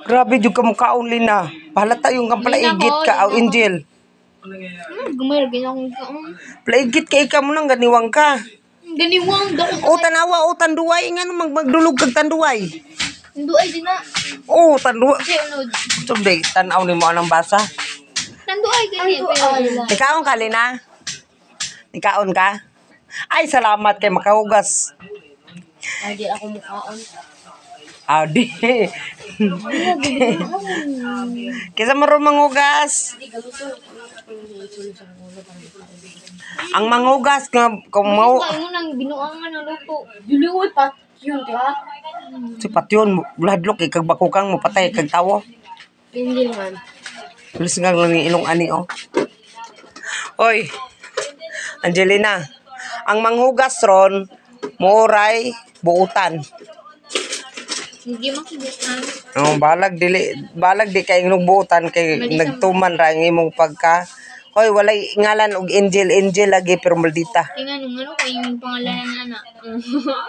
Grabe jud ka mukhaon Lina. Pahalata yung kang palaigit ka o Angel. Gumay lagi na akong kaon. Palaigit ka ikaw mo nang ganiwang ka. Ganiwang dako. O tanawa o tanduway nga magdulog kag tanduway. Tanduay din na. O tanduwa. Di unod. Subday tanaw nimo anang basa. Tanduay gani. Ikaon ka Lina? Ikaon ka? Ay salamat kay makahugas. Ay di ako mukhaon. Adi. Kisa maron manghugas. Ang manghugas nga kung mau Ano nang binuangan ng luto. Diliwot pa yun ka. si patyon buladlok kag bakukang mo patay kag tawo. Hindi man. Bilis nga lang ni ilong ani oh. Oy. Angelina, ang manghugas ron moray buutan. Hindi makibutan. Oh, balag di kay nugbuutan kay nagtuman ra ang imong pagka. Hoy, walay ngalan og Angel lagi pero maldita. Tingnan nung ano kayo yung pangalan ng anak.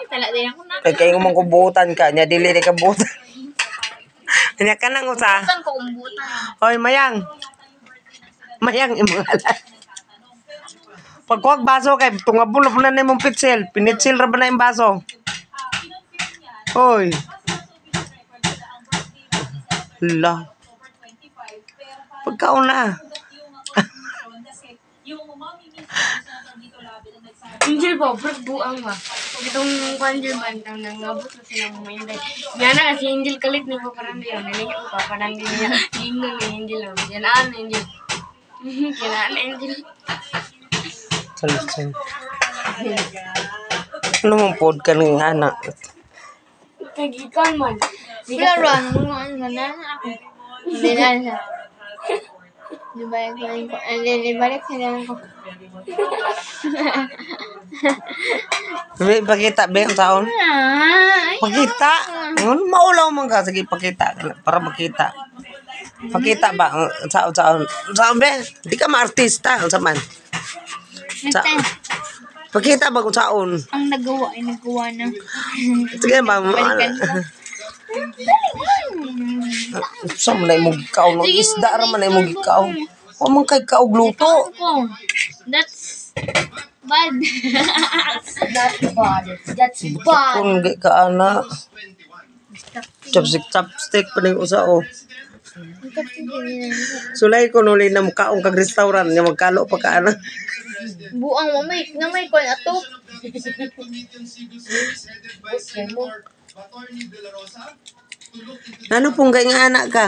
Tala din ako na. Kay imong kubuutan ka nya dili ka buutan. Nya kanang usa. Saan ko kumbutan? Hoy, Mayang. Mayang imong ngalan. Pagkuwag baso kay tungabon na imong pitsil. Pinitsil ra ba na imong baso? Hoy. La. Pagkaon na. Angel ba, buang ba? Itong Angel ba, nang ngabot na silang mga Inday. Yan na kasi Angel kalit ni Paparanda yun. Nalingit ko pa, parang din niya. Tingnan ni Angel. Yanaan na Angel. Yanaan na Angel. Salusin. Ano mong pod ka ng anak? Nagikan man. Pero ano na ako. Hindi na siya. Ibalik ko lang ko. Pakita ba yung taon? Pakita. Maulaw man ka. Sige, pakita. Para makita. Pakita ba? Saon. Saon ba? Di ka ma-artista. Sa man. Pakita ba kung saon? Ang nagawa ay nagawa na. Sige ba? Saan mo na yung ikaw? Isda raman na yung ikaw. Huwag man kay ikaw gluto. That's bad. That's bad. That's bad. Kung hindi ka anak. Chopstick pa na yung usa o. Sulay ko nuli na mukhaong kag restaurant nga magkalo pa ka anak. Buang na may kon ato. Ano pong nga anak ka?